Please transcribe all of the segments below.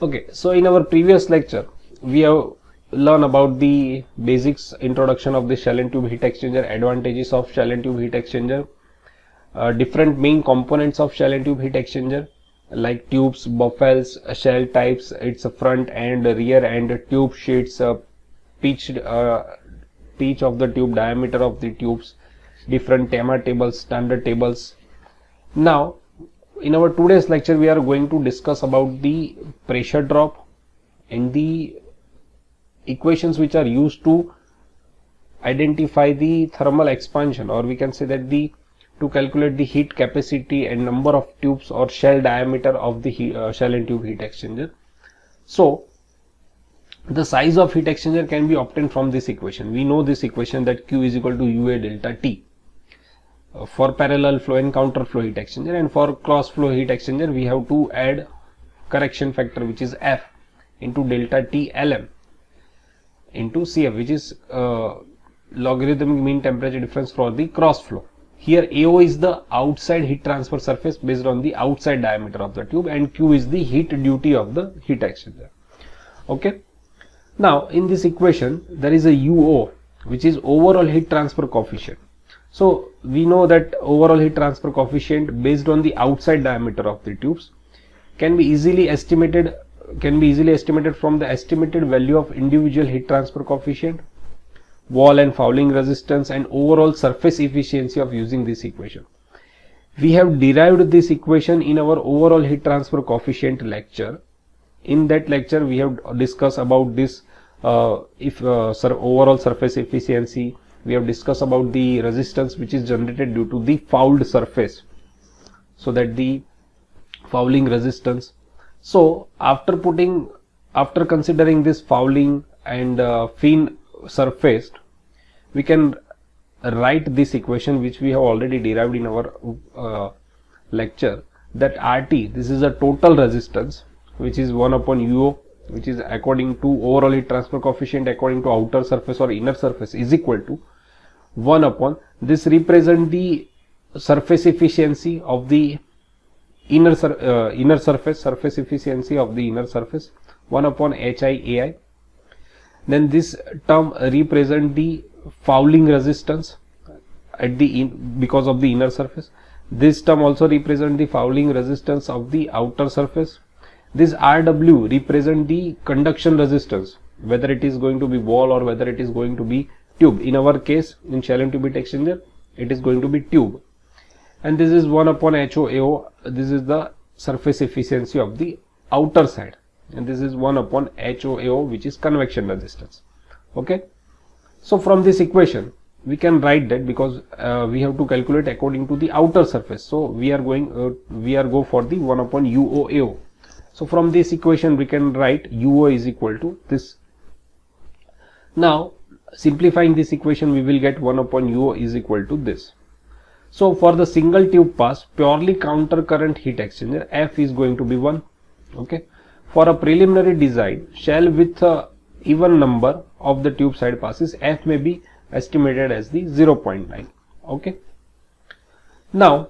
Okay, so in our previous lecture, we have learned about the basics, introduction of the shell and tube heat exchanger, advantages of shell and tube heat exchanger, different main components of shell and tube heat exchanger like tubes, buffels, shell types, its front and rear and tube sheets, pitch of the tube, diameter of the tubes, different TEMA tables, standard tables. Now, in our today's lecture, we are going to discuss about the pressure drop and the equations which are used to identify the thermal expansion, or we can say that to calculate the heat capacity and number of tubes or shell diameter of the shell and tube heat exchanger. So, the size of heat exchanger can be obtained from this equation. We know this equation that Q is equal to UA delta T. For parallel flow and counter flow heat exchanger, and for cross flow heat exchanger we have to add correction factor, which is F into delta T Lm into Cf, which is logarithmic mean temperature difference for the cross flow. Here AO is the outside heat transfer surface based on the outside diameter of the tube, and Q is the heat duty of the heat exchanger. Okay, now in this equation there is a UO, which is overall heat transfer coefficient. So we know that overall heat transfer coefficient based on the outside diameter of the tubes can be easily estimated from the estimated value of individual heat transfer coefficient, wall and fouling resistance, and overall surface efficiency of using this equation. We have derived this equation in our overall heat transfer coefficient lecture. In that lecture we have discussed about this overall surface efficiency. We have discussed about the resistance which is generated due to the fouled surface, so that the fouling resistance. So after considering this fouling and thin surface, we can write this equation which we have already derived in our lecture, that RT, this is a total resistance, which is 1 upon UO, which is according to overall heat transfer coefficient according to outer surface or inner surface, is equal to 1 upon, this represent the surface efficiency of the inner surface efficiency of the inner surface, 1 upon HI. Then this term represent the fouling resistance at the because of the inner surface. This term also represent the fouling resistance of the outer surface. This RW represent the conduction resistance, whether it is going to be wall or whether it is going to be tube. In our case, in shell and tube heat exchanger, it is going to be tube. And this is 1 upon HOAO, this is the surface efficiency of the outer side, and this is 1 upon HOAO, which is convection resistance. Okay, so from this equation we can write that, because we have to calculate according to the outer surface, so we are go for the 1 upon UOAO. So from this equation we can write UO is equal to this. Now simplifying this equation, we will get 1 upon UO is equal to this. So for the single tube pass, purely counter current heat exchanger, F is going to be 1. Okay, for a preliminary design shell with a even number of the tube side passes, F may be estimated as the 0.9. Okay, now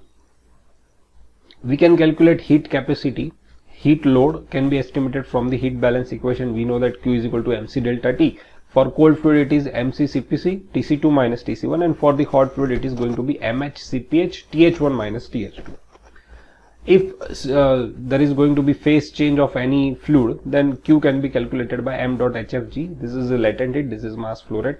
we can calculate heat capacity. Heat load can be estimated from the heat balance equation. We know that Q is equal to MC delta T. For cold fluid it is MC Cpc Tc2 minus Tc1, and for the hot fluid it is going to be MH Cph Th1 minus Th2. If there is going to be phase change of any fluid, then Q can be calculated by M dot HFG. This is the latent heat, this is mass flow rate.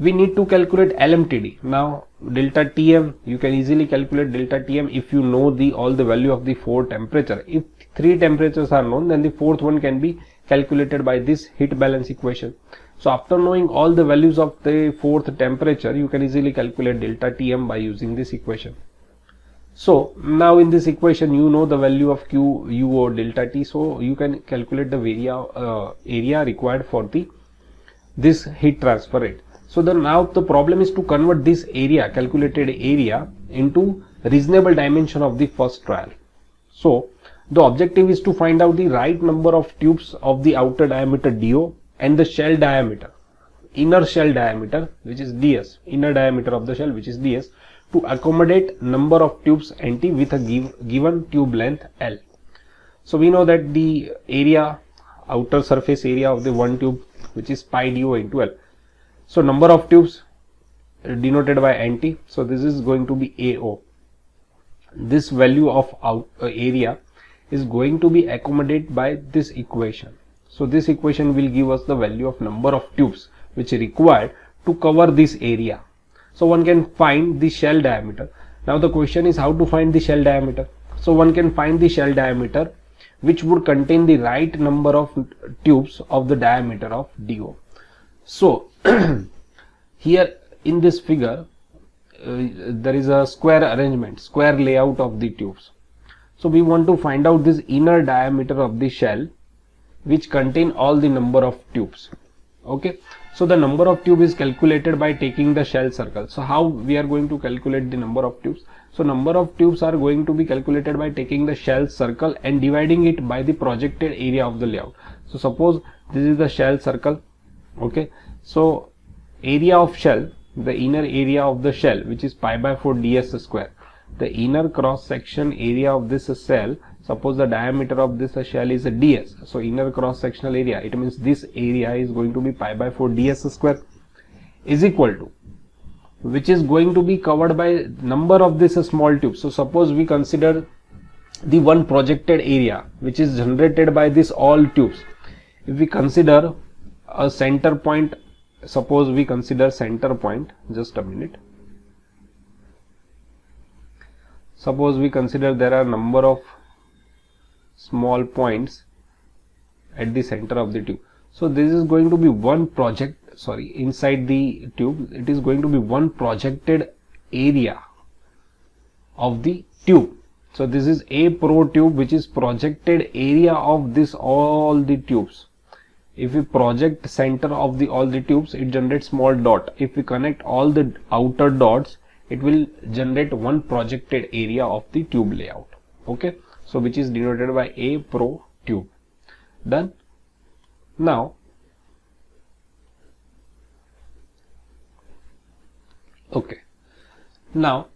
We need to calculate LMTD. Now delta Tm, you can easily calculate delta Tm if you know all the value of the 4 temperature. If 3 temperatures are known, then the 4th one can be calculated by this heat balance equation. So after knowing all the values of the 4th temperature, you can easily calculate delta Tm by using this equation. So now in this equation you know the value of Q, UO, delta T, so you can calculate the area required for this heat transfer rate. So now the problem is to convert this area, calculated area, into reasonable dimension of the first trial. So the objective is to find out the right number of tubes of the outer diameter DO and the shell diameter, inner shell diameter, which is DS, inner diameter of the shell, which is DS, to accommodate number of tubes NT with a given tube length L. So we know that the area outer surface area of the one tube, which is pi do into L. So number of tubes denoted by NT. So this is going to be AO. This value of area is going to be accommodated by this equation. So this equation will give us the value of number of tubes which are required to cover this area. So one can find the shell diameter. Now the question is how to find the shell diameter. So one can find the shell diameter which would contain the right number of tubes of the diameter of DO. So here in this figure there is a square arrangement, square layout of the tubes. So we want to find out this inner diameter of the shell which contain all the number of tubes. Okay, so the number of tube is calculated by taking the shell circle. So how we are going to calculate the number of tubes? So number of tubes are going to be calculated by taking the shell circle and dividing it by the projected area of the layout. So suppose this is the shell circle. Okay, so area of shell, the inner area of the shell, which is pi by 4 ds square. The inner cross section area of this shell, suppose the diameter of this shell is a ds, so inner cross sectional area, it means this area is going to be pi by 4 ds square, is equal to, which is going to be covered by number of this small tubes. So suppose we consider the one projected area which is generated by this all tubes. If we consider a center point, suppose we consider center point, just a minute. Suppose we consider there are number of small points at the center of the tube. So this is going to be one inside the tube, it is going to be one projected area of the tube. So this is a pro tube, which is projected area of this all the tubes. If we project center of all the tubes, it generates small dot. If we connect all the outer dots, it will generate one projected area of the tube layout. Okay, so which is denoted by A pro tube. Done. Now okay, now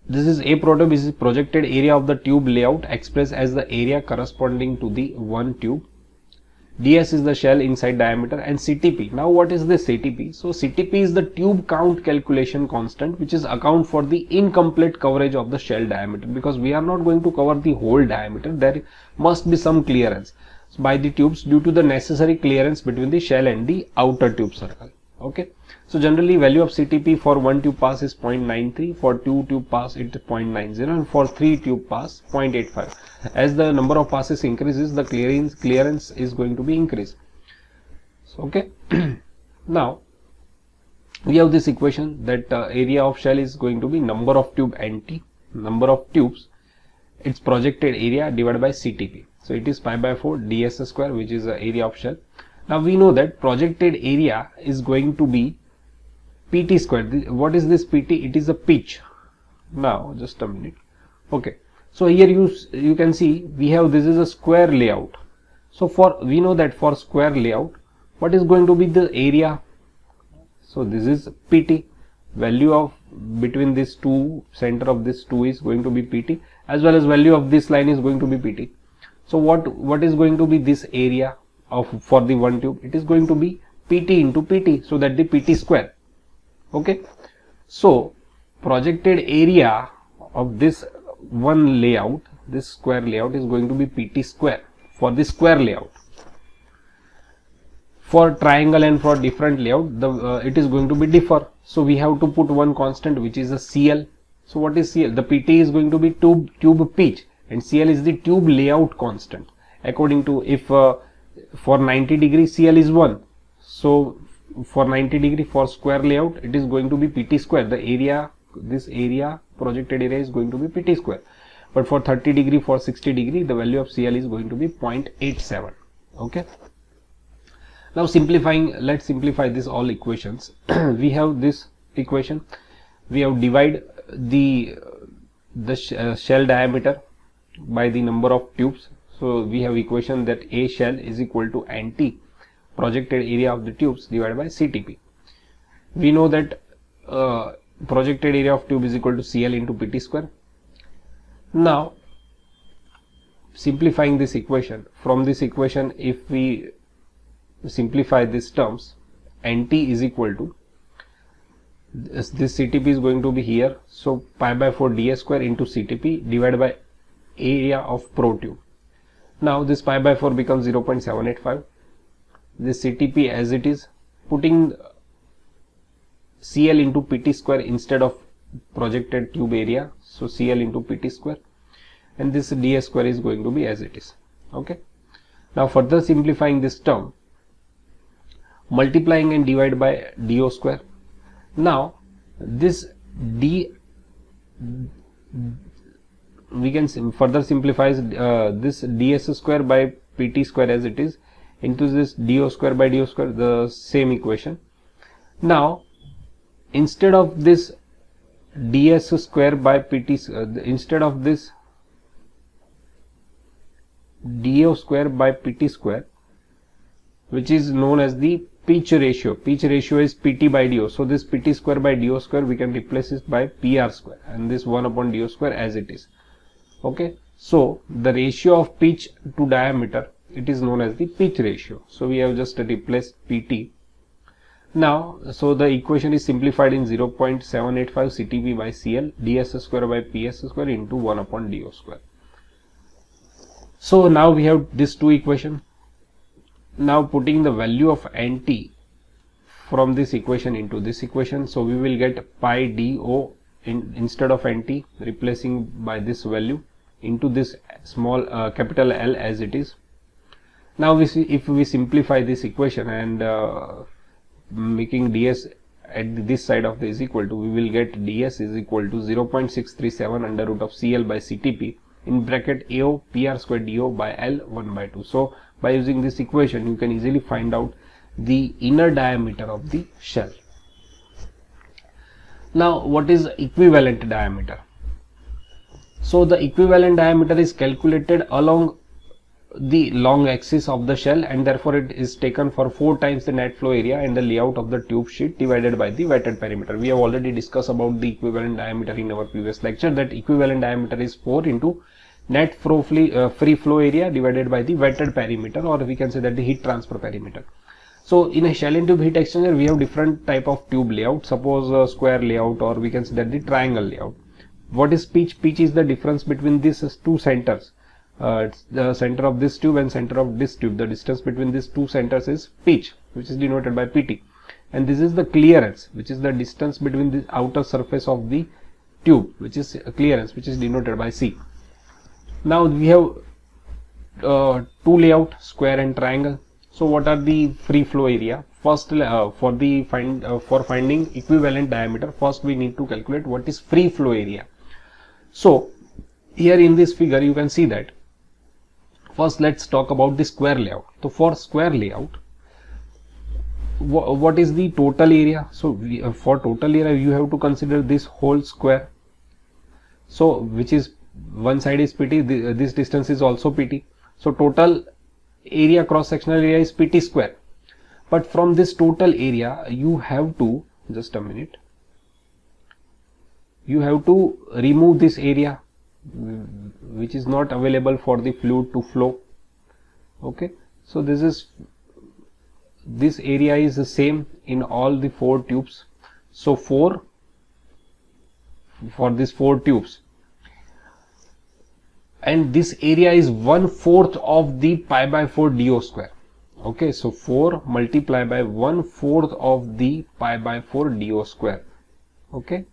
this is A pro tube, is projected area of the tube layout expressed as the area corresponding to the one tube. ds is the shell inside diameter, and CTP. Now what is this CTP? So CTP is the tube count calculation constant, which is account for the incomplete coverage of the shell diameter, because we are not going to cover the whole diameter. There must be some clearance by the tubes due to the necessary clearance between the shell and the outer tube circle. Okay, so generally value of CTP for one tube pass is 0.93, for two tube pass it is 0.90, and for three tube pass 0.85. As the number of passes increases, the clearance is going to be increased. So, okay, now we have this equation that area of shell is going to be number of tube NT, number of tubes, its projected area divided by CTP. So it is pi by 4 ds square, which is the area of shell. Now we know that projected area is going to be PT square. What is this PT? It is a pitch. Now just a minute. Okay, so here you can see we have, this is a square layout. So we know that for square layout, what is going to be the area? So this is PT, value of between these two, center of this two is going to be PT, as well as value of this line is going to be PT. So what is going to be this area of for the one tube? It is going to be PT into PT, so that the PT square. Okay, so projected area of this one layout, this square layout, is going to be PT square for the square layout. For triangle and for different layout, it is going to be differ. So we have to put one constant, which is a CL. So what is CL? The PT is going to be tube pitch, and CL is the tube layout constant. According to, if for 90 degree CL is 1, so for 90 degree for square layout it is going to be PT square. The area, this area, projected area is going to be PT square. But for 30 degree, for 60 degree, the value of CL is going to be 0.87. Okay, now simplifying, let's simplify this all equations. We have this equation, we have divide the shell diameter by the number of tubes. So we have equation that A shell is equal to NT, projected area of the tubes, divided by CTP. We know that projected area of tube is equal to CL into PT square. Now simplifying this equation, from this equation if we simplify these terms, nt is equal to this CTP is going to be here, so pi by 4 ds square into CTP divided by area of pro tube. Now this pi by 4 becomes 0.785. This CTP as it is, putting CL into PT square instead of projected tube area, so CL into PT square, and this ds square is going to be as it is. Okay, now further simplifying this term, multiplying and divide by do square. Now this d, we can further simplify this ds square by pt square as it is into this do square by do square, the same equation. Now instead of this ds square by pt, instead of this do square by pt square, which is known as the pitch ratio. Pitch ratio is pt by do. So this pt square by do square we can replace it by pr square, and this 1 upon do square as it is. Okay, so the ratio of pitch to diameter, it is known as the pitch ratio. So we have just replaced pt. Now, so the equation is simplified in 0.785 CTP by CL ds square by ps square into 1 upon do square. So now we have these two equations. Now putting the value of nt from this equation into this equation, so we will get pi do instead of nt, replacing by this value into this small capital L as it is. Now we see, if we simplify this equation and making ds at this side of this equal to, we will get ds is equal to 0.637 under root of CL by CTP in bracket AO PR square DO by L 1 by 2. So by using this equation you can easily find out the inner diameter of the shell. Now what is equivalent diameter? So the equivalent diameter is calculated along the long axis of the shell, and therefore it is taken for 4 times the net flow area and the layout of the tube sheet divided by the wetted perimeter. We have already discussed about the equivalent diameter in our previous lecture, that equivalent diameter is 4 into net free flow area divided by the wetted perimeter, or we can say that the heat transfer perimeter. So in a shell and tube heat exchanger we have different type of tube layout, suppose a square layout, or we can say that the triangle layout. What is pitch? Pitch is the difference between these two centers. It's the center of this tube and center of this tube. The distance between these two centers is pitch, which is denoted by pt, and this is the clearance, which is the distance between the outer surface of the tube, which is clearance, which is denoted by c. Now we have two layout, square and triangle. So what are the free flow area? First, for finding equivalent diameter, first we need to calculate what is free flow area. So here in this figure you can see that. First let's talk about the square layout. So for square layout, what is the total area? So for total area you have to consider this whole square, so which is one side is pt, this distance is also pt, so total area, cross sectional area is pt square. But from this total area you have to, just a minute, you have to remove this area which is not available for the fluid to flow. Okay, so this area is the same in all the 4 tubes. So 4 for these 4 tubes, and this area is 1/4 of the pi by 4 do square. Okay, so 4 multiplied by 1/4 of the pi by 4 do square. Okay,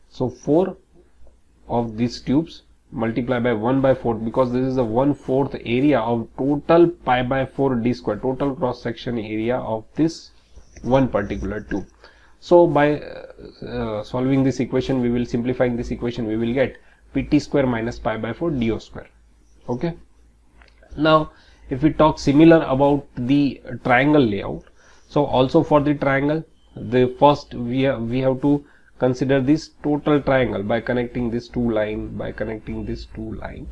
so 4 of these tubes multiplied by 1/4, because this is the 1/4 area of total pi by 4 d square, total cross section area of this one particular tube. So by solving this equation, we will simplifying this equation, we will get pt square minus pi by 4 do square. Okay, now if we talk similar about the triangle layout, so also for the triangle, the first we have to consider this total triangle by connecting this 2 line, by connecting this 2 line,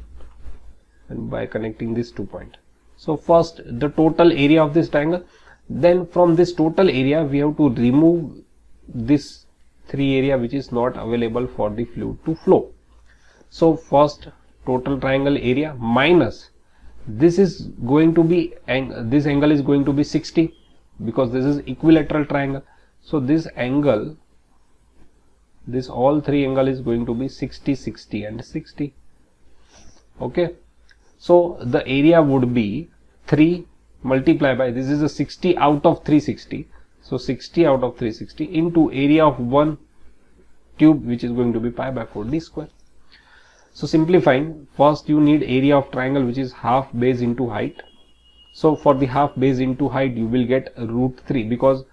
and by connecting this 2 point. So first the total area of this triangle, then from this total area we have to remove this 3 area which is not available for the fluid to flow. So first total triangle area minus this is going to be, this angle is going to be 60 because this is equilateral triangle. So this angle, this all three angle is going to be 60, 60 and 60. Okay, so the area would be 3 multiplied by, this is a 60 out of 360, so 60 out of 360 into area of one tube, which is going to be pi by 4 d square. So simplifying, first you need area of triangle, which is half base into height. So for the half base into height, you will get root 3 because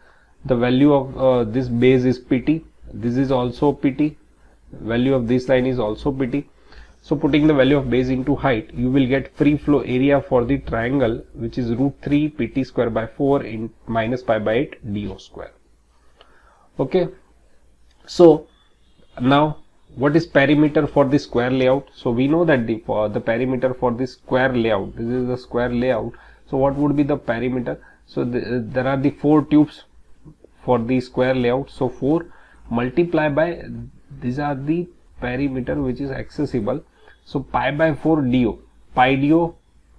the value of this base is pt, this is also pt, value of this line is also pt. So putting the value of base into height, you will get free flow area for the triangle, which is root 3 pt square by 4 in minus pi by 8 do square. Okay, so now what is perimeter for the square layout? So we know that the perimeter for the square layout, this is the square layout. So what would be the perimeter? So there are the 4 tubes for the square layout. So 4 multiplied by, these are the perimeter which is accessible. So pi by 4 do, pi do,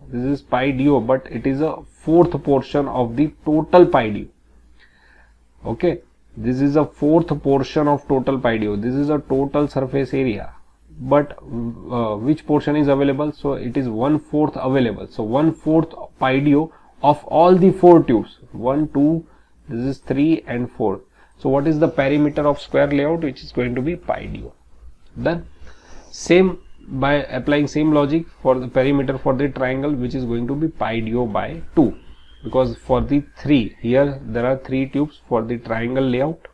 this is pi do, but it is a fourth portion of the total pi do. Okay, this is a fourth portion of total pi do. This is a total surface area, but which portion is available? So it is 1/4 available. So 1/4 pi do of all the 4 tubes, 1, 2, this is 3 and 4. So what is the perimeter of square layout, which is going to be pi do. Then same, by applying same logic for the perimeter for the triangle, which is going to be pi do by 2, because for the 3 here there are 3 tubes for the triangle layout,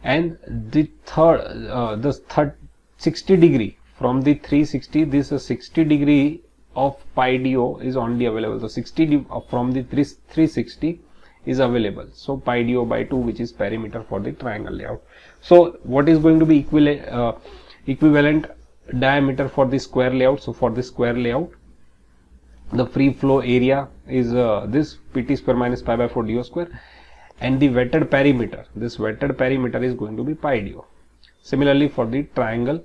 and the third 60 degree from the 360, this 60 degree of pi do is only available. So 60 from the 360 is available. So pi do by 2, which is perimeter for the triangle layout. So what is going to be equivalent diameter for the square layout? So for the square layout, the free flow area is this pt square minus pi by 4 do square, and the wetted perimeter, this wetted perimeter is going to be pi do. Similarly for the triangle,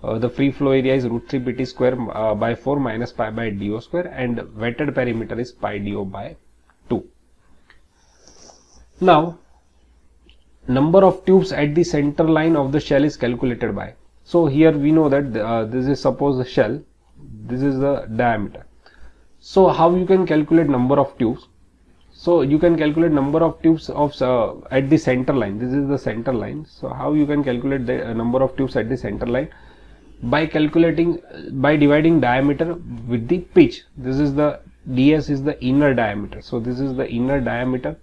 the free flow area is root 3 pt square by 4 minus pi by do square, and wetted perimeter is pi do by 2. Now number of tubes at the center line of the shell is calculated by, so here we know that this is suppose the shell, this is the diameter. So how you can calculate number of tubes? So you can calculate number of tubes of at the center line. This is the center line. So how you can calculate the number of tubes at the center line? By calculating, by dividing diameter with the pitch. This is the ds is the inner diameter. So this is the inner diameter,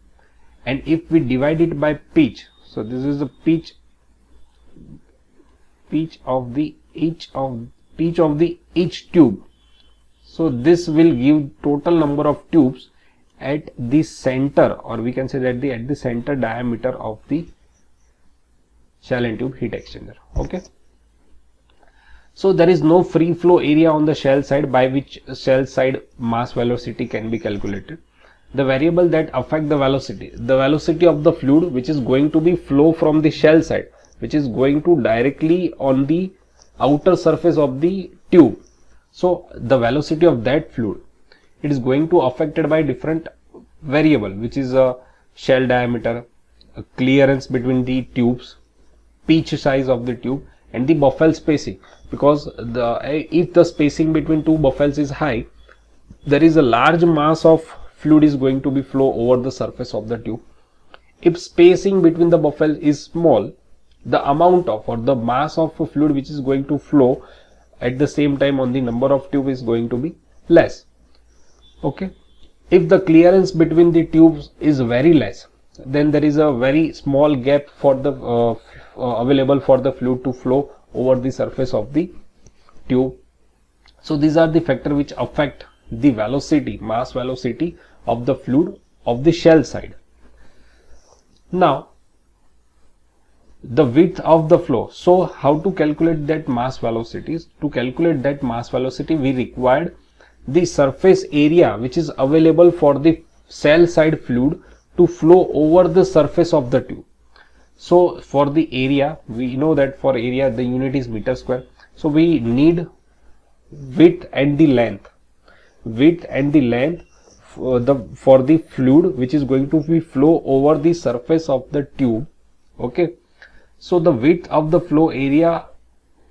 and if we divide it by pitch, so this is the pitch of the each tube. So this will give total number of tubes at the center, or we can say that at the center diameter of the shell and tube heat exchanger. Okay, so there is no free flow area on the shell side by which shell side mass velocity can be calculated. The variable that affect the velocity of the fluid, which is going to be flow from the shell side, which is going to directly on the outer surface of the tube. So the velocity of that fluid, it is going to affected by different variable, which is a shell diameter, a clearance between the tubes, pitch size of the tube, and the buffel spacing, because if the spacing between two buffels is high, there is a large mass of fluid is going to be flow over the surface of the tube. If spacing between the buffel is small, the amount of or the mass of fluid which is going to flow at the same time on the number of tube is going to be less. Okay, if the clearance between the tubes is very less, then there is a very small gap for the available for the fluid to flow over the surface of the tube. So these are the factors which affect the velocity, mass velocity of the fluid of the shell side. Now the width of the flow. So how to calculate that mass velocities? To calculate that mass velocity, we required the surface area which is available for the shell side fluid to flow over the surface of the tube. So for the area, we know that for area the unit is meter square. So we need width and the length for the fluid which is going to be flow over the surface of the tube. Okay, so the width of the flow area,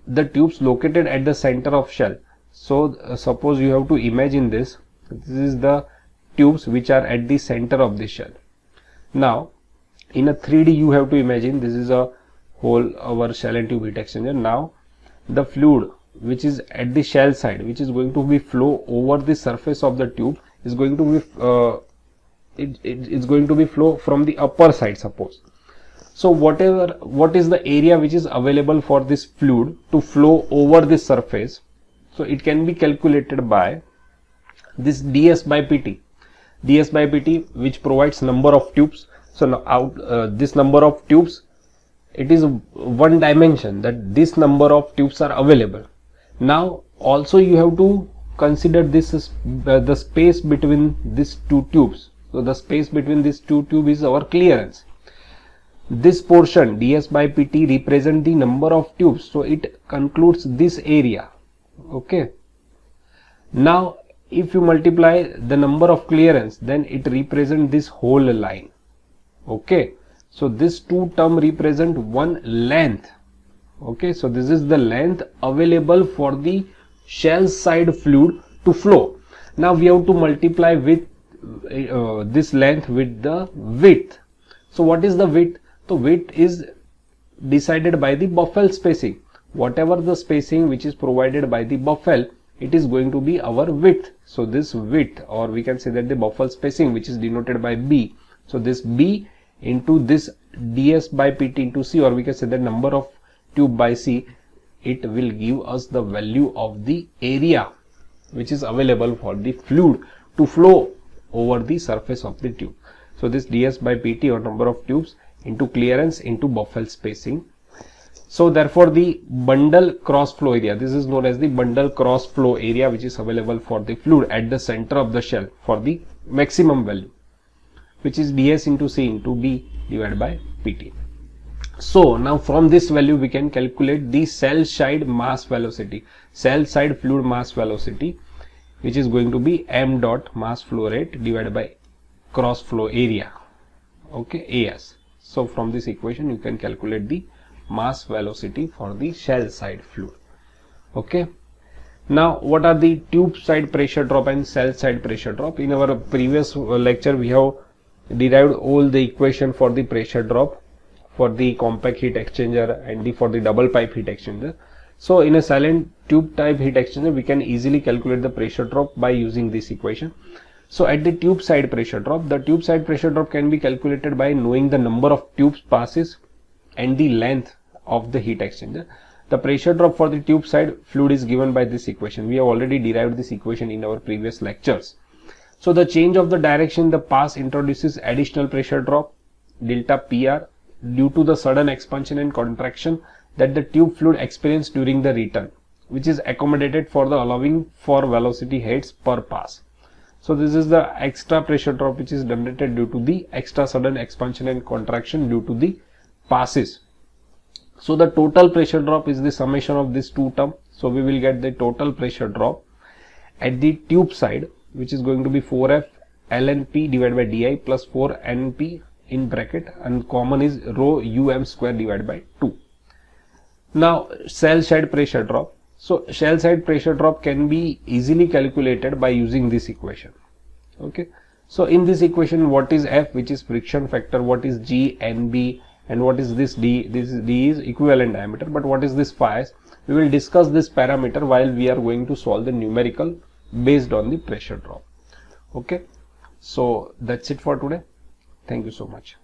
the tubes located at the center of shell. So suppose you have to imagine this is the tubes which are at the center of the shell. Now in a 3D you have to imagine this is a whole our shell and tube heat exchanger. Now the fluid which is at the shell side, which is going to be flow over the surface of the tube, is going to be it's going to be flow from the upper side, suppose. So what is the area which is available for this fluid to flow over this surface? So it can be calculated by this ds by pt, which provides number of tubes. So now this number of tubes, it is one dimension, that this number of tubes are available. Now also you have to consider this is the space between these two tubes. So the space between these two tubes is our clearance. This portion ds by pt represent the number of tubes, so it concludes this area. Okay, now if you multiply the number of clearance, then it represent this whole line. Okay, so this two term represent one length. Okay, so this is the length available for the shell side fluid to flow. Now we have to multiply with this length with the width. So what is the width? The width is decided by the buffel spacing. Whatever the spacing which is provided by the buffel, it is going to be our width. So this width, or we can say that the buffel spacing, which is denoted by B. So this B into this ds by pt into C, or we can say the number of tube by C, it will give us the value of the area which is available for the fluid to flow over the surface of the tube. So this ds by pt, or number of tubes, into clearance into buffel spacing. So therefore the bundle cross flow area, this is known as the bundle cross flow area, which is available for the fluid at the center of the shell for the maximum value, which is ds into C into B divided by pt. So now from this value we can calculate the cell side mass velocity, cell side fluid mass velocity, which is going to be m dot mass flow rate divided by cross flow area. Okay, as. So from this equation you can calculate the mass velocity for the shell side fluid. Okay, now what are the tube side pressure drop and cell side pressure drop? In our previous lecture we have derived all the equation for the pressure drop for the compact heat exchanger and for the double pipe heat exchanger. So in a silent tube type heat exchanger we can easily calculate the pressure drop by using this equation. So at the tube side pressure drop, the tube side pressure drop can be calculated by knowing the number of tubes passes and the length of the heat exchanger. The pressure drop for the tube side fluid is given by this equation. We have already derived this equation in our previous lectures. So the change of the direction in the pass introduces additional pressure drop delta PR due to the sudden expansion and contraction that the tube fluid experienced during the return, which is accommodated for the allowing for velocity heads per pass. So this is the extra pressure drop which is generated due to the extra sudden expansion and contraction due to the passes. So the total pressure drop is the summation of these two terms. So we will get the total pressure drop at the tube side, which is going to be 4F ln divided by di plus 4 np in bracket, and common is rho um square divided by 2. Now shell side pressure drop. So shell side pressure drop can be easily calculated by using this equation. Okay, so in this equation, what is F, which is friction factor, what is G, NB, and what is this D? This D is equivalent diameter, but what is this phi? We will discuss this parameter while we are going to solve the numerical based on the pressure drop. Okay, so that's it for today. Thank you so much.